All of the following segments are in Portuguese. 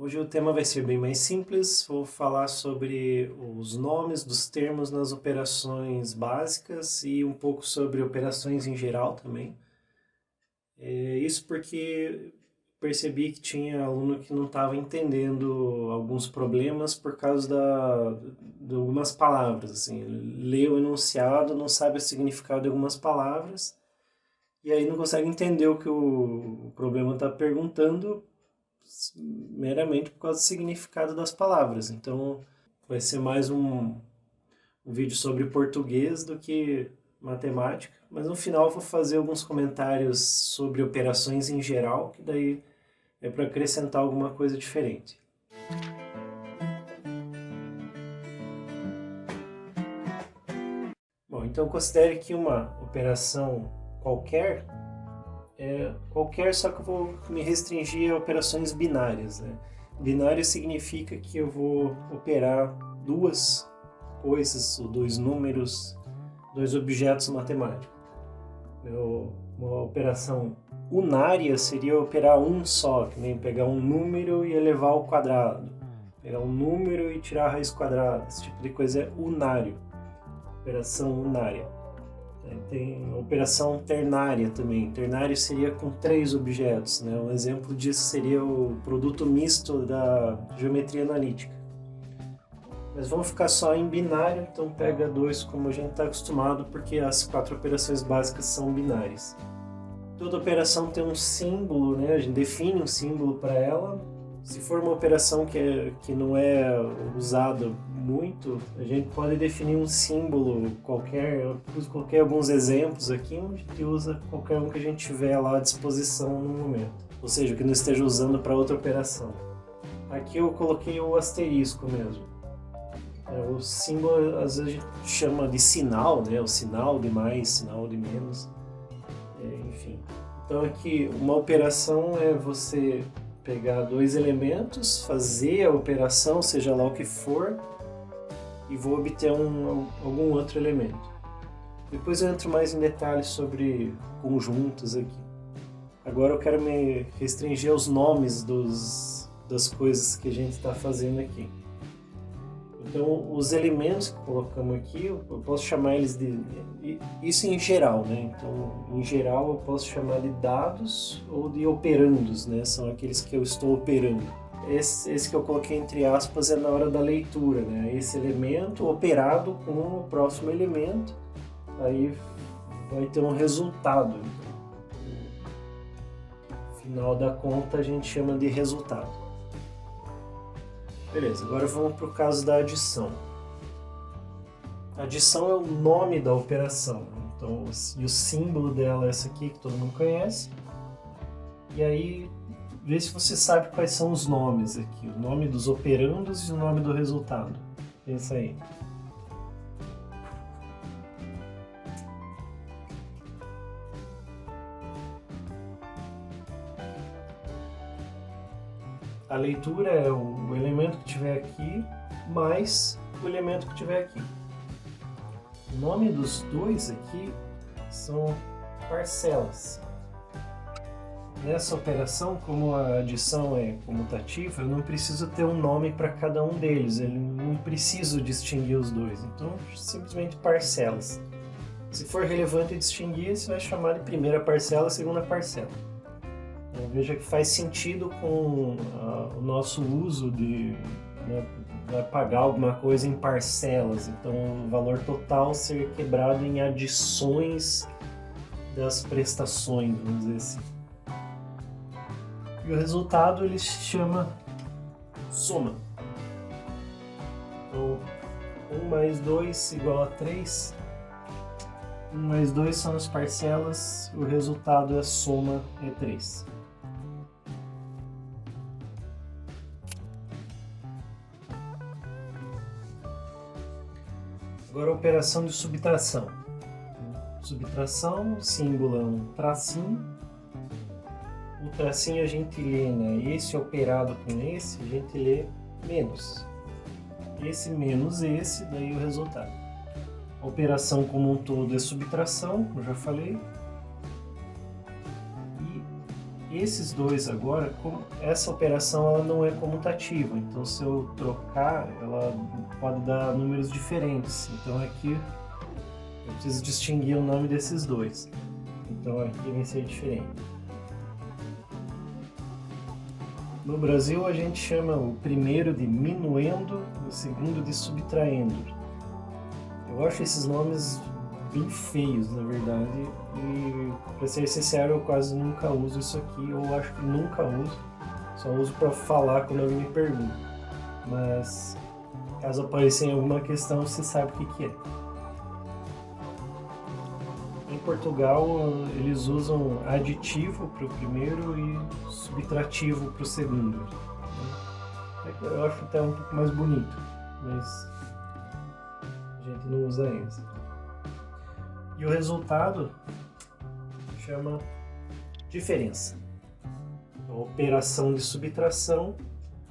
Hoje o tema vai ser bem mais simples, vou falar sobre os nomes dos termos nas operações básicas e um pouco sobre operações em geral também. Isso porque percebi que tinha aluno que não estava entendendo alguns problemas por causa de algumas palavras, assim, lê o enunciado, não sabe o significado de algumas palavras e aí não consegue entender o que o problema está perguntando meramente por causa do significado das palavras. Então, vai ser mais um vídeo sobre português do que matemática, mas no final eu vou fazer alguns comentários sobre operações em geral, que daí é para acrescentar alguma coisa diferente. Bom, então considere que uma operação qualquer qualquer, só que eu vou me restringir a operações binárias, né? Binário significa que eu vou operar duas coisas, ou dois números, dois objetos matemáticos. Uma operação unária seria operar um só, que nem pegar um número e elevar ao quadrado. Pegar um número e tirar a raiz quadrada. Esse tipo de coisa é unário. Operação unária. Tem operação ternária também. Ternário seria com três objetos, né? Um exemplo disso seria o produto misto da geometria analítica. Mas vamos ficar só em binário, então pega dois como a gente está acostumado, porque as quatro operações básicas são binárias. Toda operação tem um símbolo, né? A gente define um símbolo para ela. Se for uma operação que não é usada muito, a gente pode definir um símbolo qualquer. Eu coloquei alguns exemplos aqui, onde a gente usa qualquer um que a gente tiver lá à disposição no momento. Ou seja, que não esteja usando para outra operação. Aqui eu coloquei o asterisco mesmo. O símbolo às vezes a gente chama de sinal, né? O sinal de mais, sinal de menos. Enfim. Então aqui uma operação é você pegar dois elementos, fazer a operação, seja lá o que for, e vou obter algum outro elemento. Depois eu entro mais em detalhes sobre conjuntos aqui. Agora eu quero me restringir aos nomes das coisas que a gente está fazendo aqui. Então, os elementos que colocamos aqui, eu posso chamar eles de... Isso em geral, né? Então, em geral, eu posso chamar de dados ou de operandos, né? São aqueles que eu estou operando. Esse que eu coloquei entre aspas é na hora da leitura, né? Esse elemento operado com o próximo elemento, aí vai ter um resultado. No final da conta, a gente chama de resultado. Beleza, agora vamos para o caso da adição. A adição é o nome da operação, então, e o símbolo dela é essa aqui que todo mundo conhece. E aí, vê se você sabe quais são os nomes aqui, o nome dos operandos e o nome do resultado. Pensa aí. A leitura é o elemento que tiver aqui mais o elemento que tiver aqui. O nome dos dois aqui são parcelas. Nessa operação, como a adição é comutativa, eu não preciso ter um nome para cada um deles, eu não preciso distinguir os dois, então simplesmente parcelas. Se for relevante distinguir, você vai chamar de primeira parcela, segunda parcela. Então, veja que faz sentido com o nosso uso de pagar alguma coisa em parcelas, então o valor total ser quebrado em adições das prestações, vamos dizer assim. E o resultado ele se chama soma. Então, 1 mais 2 igual a 3. 1 mais 2 são as parcelas, o resultado é a soma, é 3. Agora a operação de subtração. Subtração, o símbolo é um tracinho. O tracinho a gente lê, né? Esse operado com esse, a gente lê menos. Esse menos esse, daí o resultado. A operação como um todo é subtração, eu já falei. esses dois agora, essa operação ela não é comutativa, então se eu trocar, ela pode dar números diferentes. Então aqui eu preciso distinguir o nome desses dois. Então aqui vai ser diferente. No Brasil a gente chama o primeiro de minuendo, o segundo de subtraindo. Eu acho esses nomes bem feios, na verdade, e para ser sincero eu quase nunca uso isso aqui, ou acho que nunca uso, só uso para falar quando alguém me pergunta. Mas caso apareça em alguma questão, você sabe o que é. Em Portugal, eles usam aditivo para o primeiro e subtrativo para o segundo. Eu acho até um pouco mais bonito, mas a gente não usa esse. E o resultado chama diferença. Então, operação de subtração,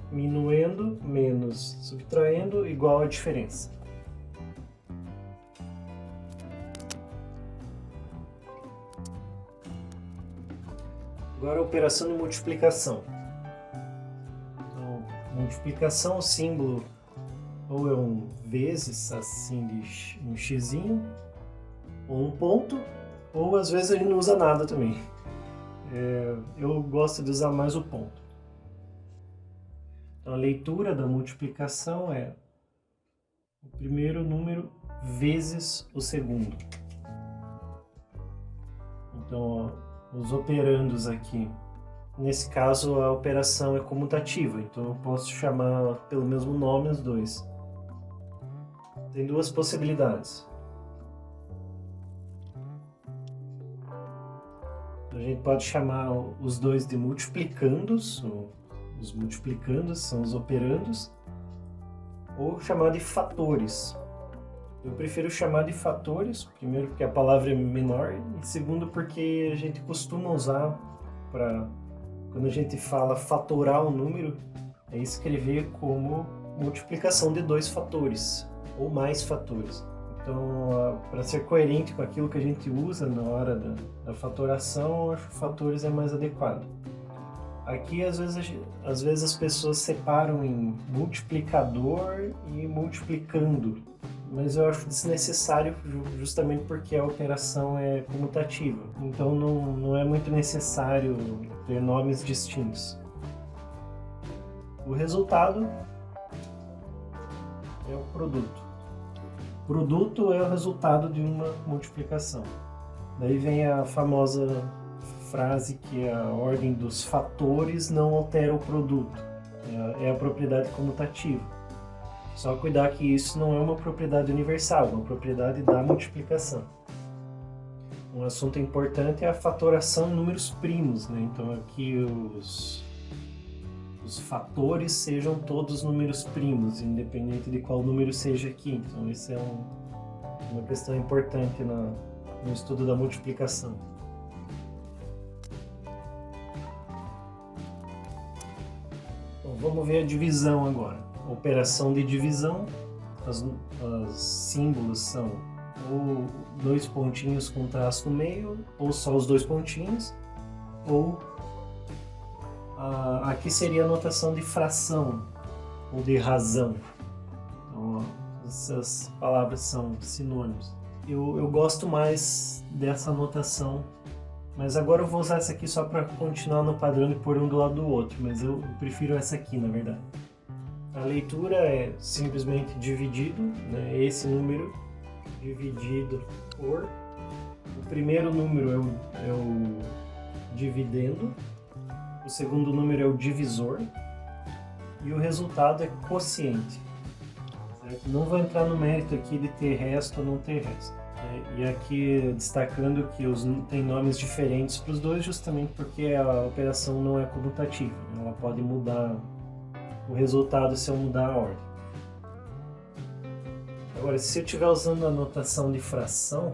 minuendo menos subtraindo igual a diferença. Agora a operação de multiplicação. Então, multiplicação, o símbolo ou é um vezes, assim, de um xizinho, ou um ponto, ou às vezes ele não usa nada também. Eu gosto de usar mais o ponto. Então, a leitura da multiplicação é o primeiro número vezes o segundo. Então, os operandos aqui. Nesse caso, a operação é comutativa, então eu posso chamar pelo mesmo nome os dois. Tem duas possibilidades. A gente pode chamar os dois de multiplicandos, os multiplicandos são os operandos, ou chamar de fatores. Eu prefiro chamar de fatores, primeiro porque a palavra é menor, e segundo porque a gente costuma usar para, quando a gente fala fatorar um número, é escrever como multiplicação de dois fatores, ou mais fatores. Então, para ser coerente com aquilo que a gente usa na hora da fatoração, eu acho que fatores é mais adequado. Aqui, às vezes as pessoas separam em multiplicador e multiplicando, mas eu acho desnecessário justamente porque a operação é comutativa. Então não é muito necessário ter nomes distintos. O resultado é o produto. Produto é o resultado de uma multiplicação. Daí vem a famosa frase que a ordem dos fatores não altera o produto. É a propriedade comutativa. Só cuidar que isso não é uma propriedade universal, é uma propriedade da multiplicação. Um assunto importante é a fatoração em números primos, né? Então aqui os fatores sejam todos números primos, independente de qual número seja aqui. Então isso é uma questão importante no estudo da multiplicação. Bom, vamos ver a divisão agora. Operação de divisão, os símbolos são ou dois pontinhos com traço no meio, ou só os dois pontinhos, ou aqui seria a notação de fração ou de razão. Então, essas palavras são sinônimos. Eu gosto mais dessa notação, mas agora eu vou usar essa aqui só para continuar no padrão de pôr um do lado do outro, mas eu prefiro essa aqui, na verdade. A leitura é simplesmente dividido, né? Esse número dividido por... O primeiro número é o dividendo, o segundo número é o divisor e o resultado é quociente. Certo? Não vou entrar no mérito aqui de ter resto ou não ter resto. Né? E aqui destacando que tem nomes diferentes para os dois, justamente porque a operação não é comutativa. Ela pode mudar o resultado se eu mudar a ordem. Agora, se eu estiver usando a notação de fração,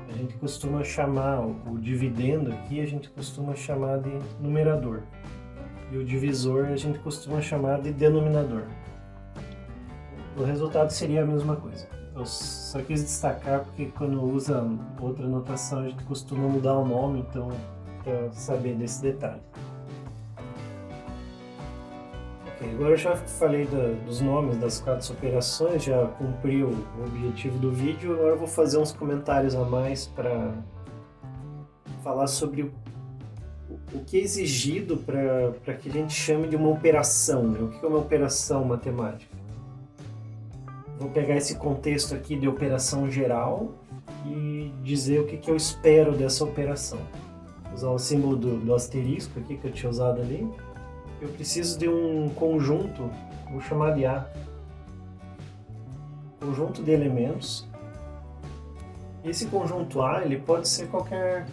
a gente costuma chamar o dividendo aqui, a gente costuma chamar de numerador. E o divisor a gente costuma chamar de denominador. O resultado seria a mesma coisa. Eu só quis destacar porque quando usa outra notação a gente costuma mudar o nome, então para saber desse detalhe. Ok, agora eu já falei dos nomes das 4 operações, já cumpri o objetivo do vídeo, agora eu vou fazer uns comentários a mais para falar sobre o que é exigido para que a gente chame de uma operação, né? O que é uma operação matemática? Vou pegar esse contexto aqui de operação geral e dizer o que eu espero dessa operação. Vou usar o símbolo do asterisco aqui que eu tinha usado ali. Eu preciso de um conjunto, vou chamar de A. Conjunto de elementos. Esse conjunto A, ele pode ser qualquer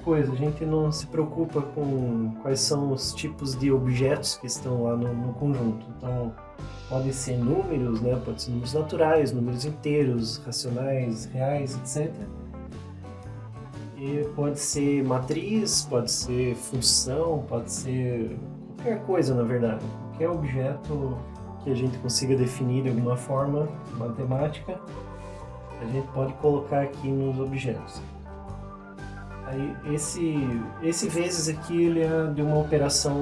coisa. A gente não se preocupa com quais são os tipos de objetos que estão lá no conjunto. Então, podem ser números, né? Pode ser números naturais, números inteiros, racionais, reais, etc. E pode ser matriz, pode ser função, pode ser qualquer coisa, na verdade. Qualquer objeto que a gente consiga definir de alguma forma matemática, a gente pode colocar aqui nos objetos. Aí esse vezes aqui ele é de uma operação,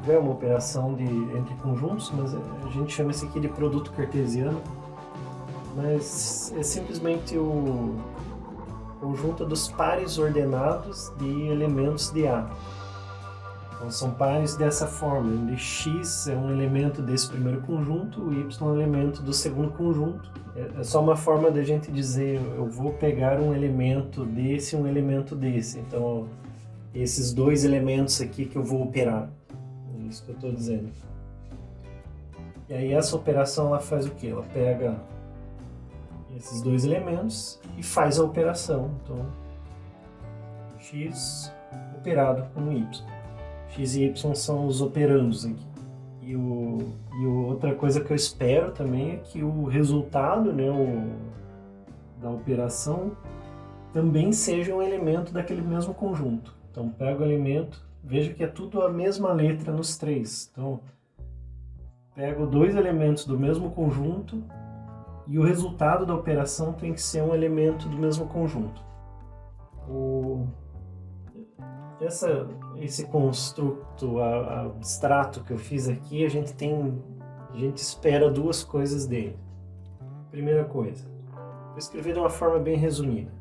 não é uma operação entre conjuntos, mas a gente chama isso aqui de produto cartesiano, mas é simplesmente o conjunto dos pares ordenados de elementos de A. Então são pares dessa forma, onde x é um elemento desse primeiro conjunto, y é um elemento do segundo conjunto. É só uma forma da gente dizer, eu vou pegar um elemento desse e um elemento desse. Então, esses dois elementos aqui que eu vou operar. É isso que eu estou dizendo. E aí essa operação ela faz o quê? Ela pega esses dois elementos e faz a operação. Então, x operado com y. X e y são os operandos aqui. E outra coisa que eu espero também é que o resultado, né, da operação também seja um elemento daquele mesmo conjunto. Então, pego o elemento, veja que é tudo a mesma letra nos três. Então, pego dois elementos do mesmo conjunto e o resultado da operação tem que ser um elemento do mesmo conjunto. Esse construto abstrato que eu fiz aqui, a gente espera duas coisas dele. Primeira coisa, vou escrever de uma forma bem resumida.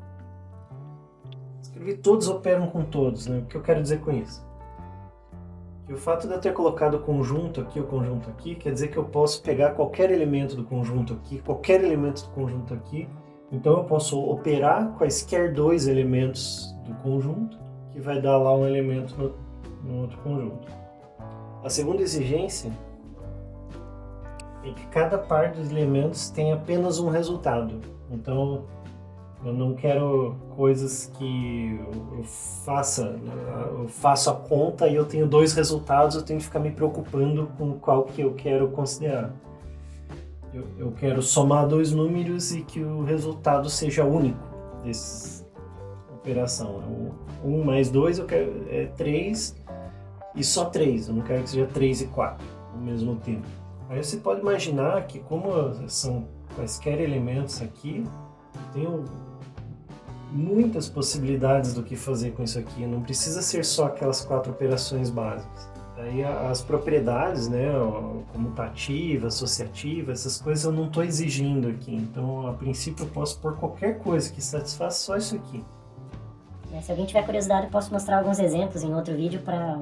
Escrevi todos operam com todos, né? O que eu quero dizer com isso? Que o fato de eu ter colocado o conjunto aqui, quer dizer que eu posso pegar qualquer elemento do conjunto aqui, qualquer elemento do conjunto aqui, então eu posso operar quaisquer dois elementos do conjunto, que vai dar lá um elemento no outro conjunto. A segunda exigência é que cada par dos elementos tem apenas um resultado. Então, eu não quero coisas que eu faço a conta e eu tenho dois resultados, eu tenho que ficar me preocupando com qual que eu quero considerar. Eu quero somar dois números e que o resultado seja único dessa operação. 1 mais 2 eu quero 3 e só 3, eu não quero que seja 3 e 4 ao mesmo tempo. Aí você pode imaginar que como são quaisquer elementos aqui, eu tenho muitas possibilidades do que fazer com isso aqui, não precisa ser só aquelas 4 operações básicas. Aí as propriedades, né, comutativa, associativa, essas coisas eu não estou exigindo aqui, então a princípio eu posso pôr qualquer coisa que satisfaça só isso aqui. Se alguém tiver curiosidade, eu posso mostrar alguns exemplos em outro vídeo para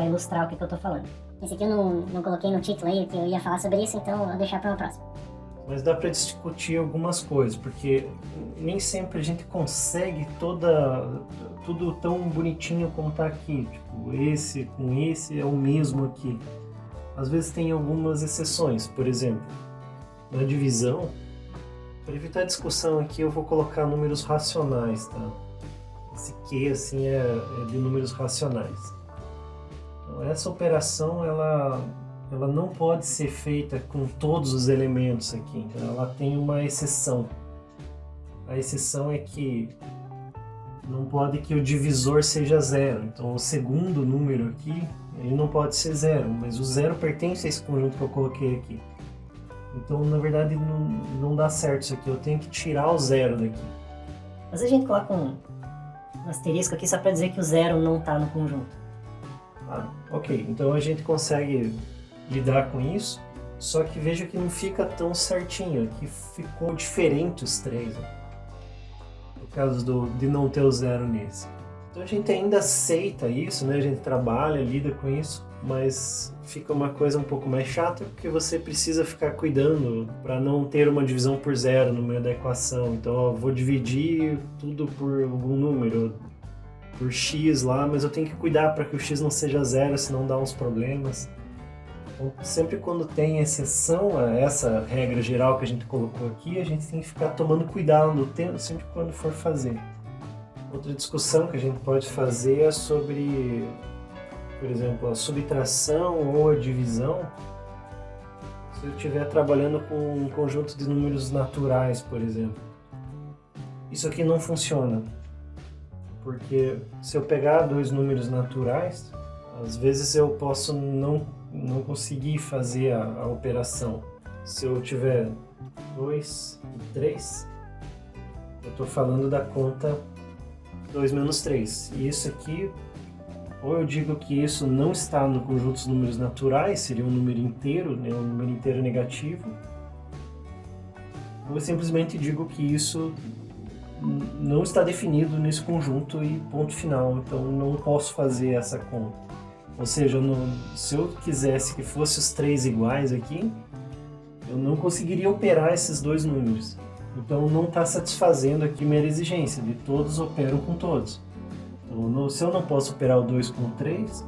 ilustrar o que eu estou falando. Esse aqui eu não coloquei no título aí, que eu ia falar sobre isso, então eu vou deixar para uma próxima. Mas dá para discutir algumas coisas, porque nem sempre a gente consegue tudo tão bonitinho como está aqui. Tipo, esse com esse é o mesmo aqui. Às vezes tem algumas exceções, por exemplo, na divisão, para evitar discussão aqui eu vou colocar números racionais, tá? Esse Q assim é de números racionais. Então, essa operação ela não pode ser feita com todos os elementos aqui, então ela tem uma exceção. A exceção é que não pode que o divisor seja zero, então o segundo número aqui ele não pode ser zero, mas o zero pertence a esse conjunto que eu coloquei aqui. Então na verdade não dá certo isso aqui, eu tenho que tirar o zero daqui. Às vezes a gente coloca asterisco aqui só para dizer que o 0 não está no conjunto. Ok, então a gente consegue lidar com isso, só que veja que não fica tão certinho, que ficou diferente os 3, né? Por causa de não ter o 0 nesse. Então a gente ainda aceita isso, né? A gente trabalha, lida com isso, mas fica uma coisa um pouco mais chata porque você precisa ficar cuidando para não ter uma divisão por 0 no meio da equação. Então eu vou dividir tudo por algum número, por x lá, mas eu tenho que cuidar para que o x não seja 0, senão dá uns problemas. Então, sempre quando tem exceção a essa regra geral que a gente colocou aqui, a gente tem que ficar tomando cuidado no tempo, sempre quando for fazer. Outra discussão que a gente pode fazer é sobre, por exemplo, a subtração ou a divisão. Se eu estiver trabalhando com um conjunto de números naturais, por exemplo. Isso aqui não funciona, porque se eu pegar 2 números naturais, às vezes eu posso não conseguir fazer a operação. Se eu tiver 2 e 3, eu estou falando da conta 2 menos 3. E isso aqui, ou eu digo que isso não está no conjunto dos números naturais, seria um número inteiro, né, um número inteiro negativo, ou eu simplesmente digo que isso não está definido nesse conjunto e ponto final, então não posso fazer essa conta. Ou seja, se eu quisesse que fosse os 3 iguais aqui, eu não conseguiria operar esses 2 números. Então não está satisfazendo aqui minha exigência, de todos operam com todos. Então, se eu não posso operar o 2 com o 3,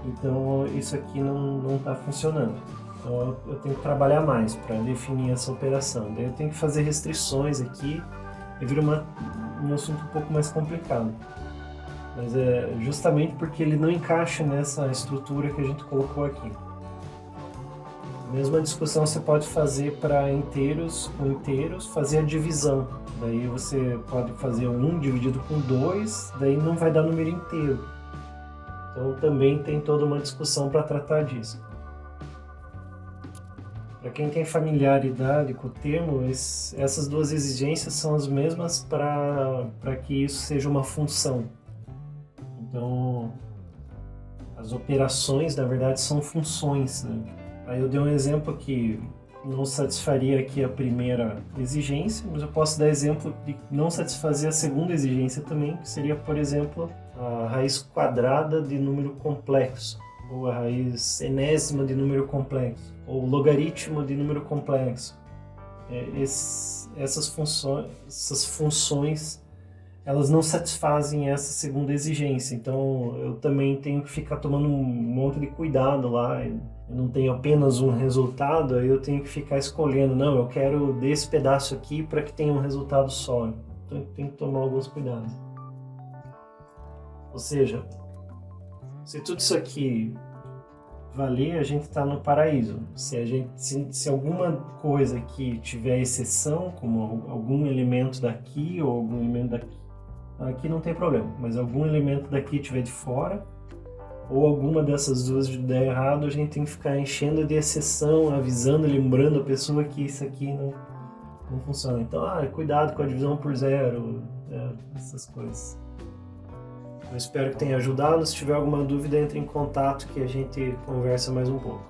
então isso aqui não está funcionando. Então eu tenho que trabalhar mais para definir essa operação. Daí eu tenho que fazer restrições aqui e vira um assunto um pouco mais complicado. Mas é justamente porque ele não encaixa nessa estrutura que a gente colocou aqui. A mesma discussão você pode fazer para inteiros, com inteiros, fazer a divisão. Daí você pode fazer 1 dividido com 2, daí não vai dar número inteiro. Então também tem toda uma discussão para tratar disso. Para quem tem familiaridade com o termo, essas 2 exigências são as mesmas para que isso seja uma função. Então, as operações, na verdade, são funções, né? Aí eu dei um exemplo que não satisfaria aqui a primeira exigência, mas eu posso dar exemplo de não satisfazer a segunda exigência também, que seria, por exemplo, a raiz quadrada de número complexo, ou a raiz enésima de número complexo, ou logaritmo de número complexo. Essas funções, elas não satisfazem essa segunda exigência, então eu também tenho que ficar tomando um monte de cuidado lá. Eu não tenho apenas um resultado, aí eu tenho que ficar escolhendo, não, eu quero desse pedaço aqui para que tenha um resultado só. Então eu tenho que tomar alguns cuidados. Ou seja, se tudo isso aqui valer, a gente está no paraíso. Se alguma coisa aqui tiver exceção, como algum elemento daqui ou algum elemento daqui, aqui não tem problema, mas algum elemento daqui tiver de fora, ou alguma dessas duas der errado, a gente tem que ficar enchendo de exceção, avisando, lembrando a pessoa que isso aqui não funciona. Então, cuidado com a divisão por 0, essas coisas. Eu espero que tenha ajudado. Se tiver alguma dúvida, entre em contato que a gente conversa mais um pouco.